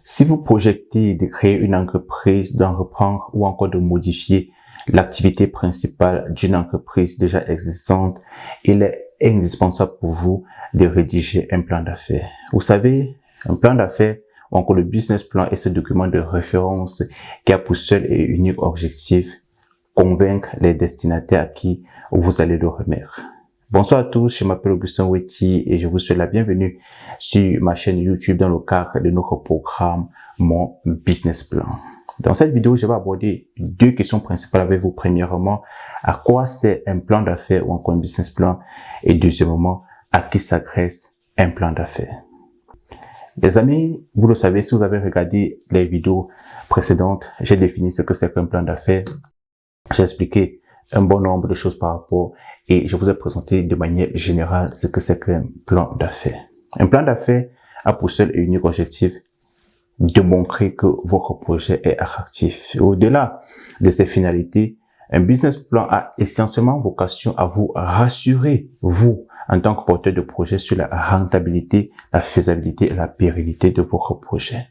Si vous projetez de créer une entreprise, d'en reprendre ou encore de modifier l'activité principale d'une entreprise déjà existante, il est indispensable pour vous de rédiger un plan d'affaires. Vous savez, un plan d'affaires ou encore le business plan est ce document de référence qui a pour seul et unique objectif convaincre les destinataires à qui vous allez le remettre. Bonsoir à tous, je m'appelle Augustin Weti et je vous souhaite la bienvenue sur ma chaîne YouTube dans le cadre de notre programme Mon Business Plan. Dans cette vidéo, je vais aborder deux questions principales avec vous. Premièrement, à quoi sert un plan d'affaires ou encore un business plan? Et deuxièmement, à qui s'adresse un plan d'affaires? Les amis, vous le savez, si vous avez regardé les vidéos précédentes, j'ai défini ce que c'est qu'un plan d'affaires. J'ai expliqué un bon nombre de choses par rapport et je vous ai présenté de manière générale ce que c'est qu'un plan d'affaires. Un plan d'affaires a pour seul et unique objectif de montrer que votre projet est attractif. Au-delà de ces finalités, un business plan a essentiellement vocation à vous rassurer, vous, en tant que porteur de projet, sur la rentabilité, la faisabilité et la pérennité de votre projet.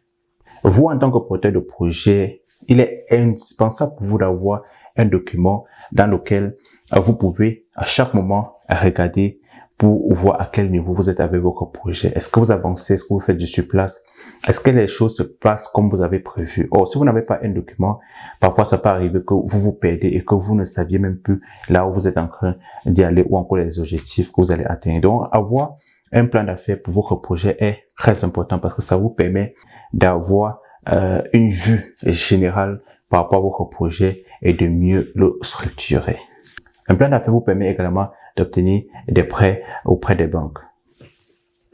Vous, en tant que porteur de projet, il est indispensable pour vous d'avoir un document dans lequel vous pouvez à chaque moment regarder pour voir à quel niveau vous êtes avec votre projet. Est-ce que vous avancez? Est-ce que vous faites du sur place? Est-ce que les choses se passent comme vous avez prévu? Or, si vous n'avez pas un document, parfois ça peut arriver que vous vous perdez et que vous ne saviez même plus là où vous êtes en train d'y aller ou encore les objectifs que vous allez atteindre. Donc, avoir un plan d'affaires pour votre projet est très important parce que ça vous permet d'avoir une vue générale par rapport à votre projet et de mieux le structurer. Un plan d'affaires vous permet également d'obtenir des prêts auprès des banques.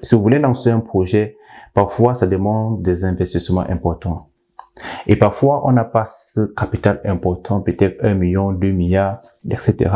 Si vous voulez lancer un projet, parfois ça demande des investissements importants. Et parfois, on n'a pas ce capital important, peut-être 1 million, 2 milliards, etc.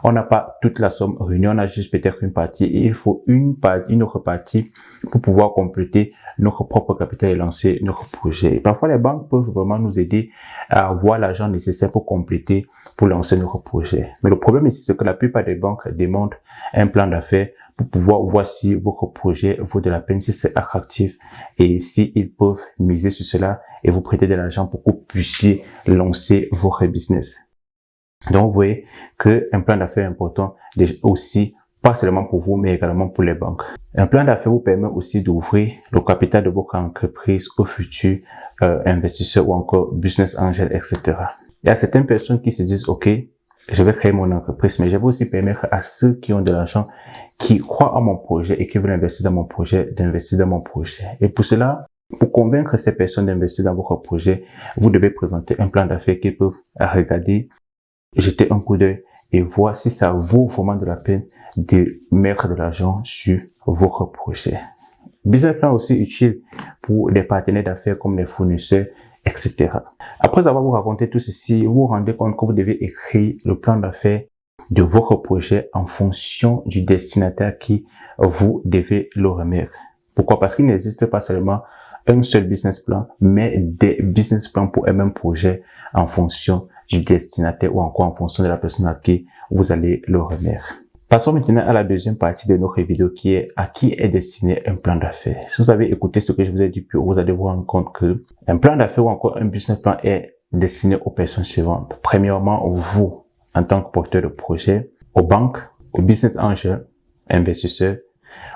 On n'a pas toute la somme réunie, on a juste peut-être une partie et il faut une autre partie pour pouvoir compléter notre propre capital et lancer notre projet. Et parfois, les banques peuvent vraiment nous aider à avoir l'argent nécessaire pour compléter, pour lancer notre projet. Mais le problème ici, c'est que la plupart des banques demandent un plan d'affaires pour pouvoir voir si votre projet vaut de la peine, si c'est attractif et si ils peuvent miser sur cela et vous prêter de l'argent pour que vous puissiez lancer votre business. Donc, vous voyez qu'un plan d'affaires est important aussi, pas seulement pour vous, mais également pour les banques. Un plan d'affaires vous permet aussi d'ouvrir le capital de votre entreprise aux futurs investisseurs ou encore business angels, etc. Il y a certaines personnes qui se disent, OK, je vais créer mon entreprise, mais je vais aussi permettre à ceux qui ont de l'argent, qui croient à mon projet et qui veulent investir dans mon projet, d'investir dans mon projet. Et pour cela, pour convaincre ces personnes d'investir dans votre projet, vous devez présenter un plan d'affaires qu'ils peuvent regarder, jeter un coup d'œil et voir si ça vaut vraiment de la peine de mettre de l'argent sur votre projet. Business plan aussi utile pour des partenaires d'affaires comme les fournisseurs, etc. Après avoir vous raconté tout ceci, vous vous rendez compte que vous devez écrire le plan d'affaires de votre projet en fonction du destinataire qui vous devez le remettre. Pourquoi? Parce qu'il n'existe pas seulement un seul business plan, mais des business plans pour un même projet en fonction du destinataire ou encore en fonction de la personne à qui vous allez le remettre. Passons maintenant à la deuxième partie de notre vidéo qui est à qui est destiné un plan d'affaires. Si vous avez écouté ce que je vous ai dit plus haut, vous allez vous rendre compte que un plan d'affaires ou encore un business plan est destiné aux personnes suivantes. Premièrement, vous, en tant que porteur de projet, aux banques, aux business angels, investisseurs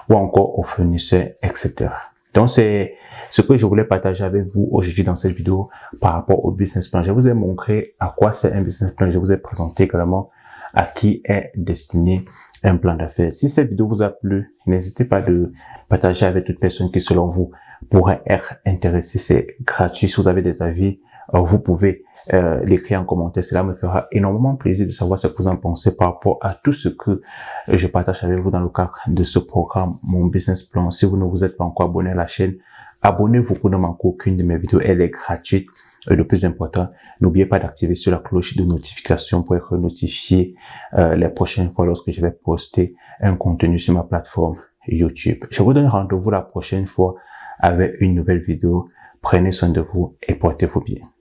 ou encore aux fournisseurs, etc. Donc, c'est ce que je voulais partager avec vous aujourd'hui dans cette vidéo par rapport au business plan. Je vous ai montré à quoi c'est un business plan. Je vous ai présenté également à qui est destiné un plan d'affaires. Si cette vidéo vous a plu, n'hésitez pas de partager avec toute personne qui, selon vous, pourrait être intéressée. C'est gratuit. Si vous avez des avis, vous pouvez l'écrire en commentaire. Cela me fera énormément plaisir de savoir ce que vous en pensez par rapport à tout ce que je partage avec vous dans le cadre de ce programme, Mon Business Plan. Si vous ne vous êtes pas encore abonné à la chaîne, abonnez-vous pour ne manquer aucune de mes vidéos. Elle est gratuite. Et le plus important, n'oubliez pas d'activer sur la cloche de notification pour être notifié les prochaines fois lorsque je vais poster un contenu sur ma plateforme YouTube. Je vous donne rendez-vous la prochaine fois avec une nouvelle vidéo. Prenez soin de vous et portez-vous bien.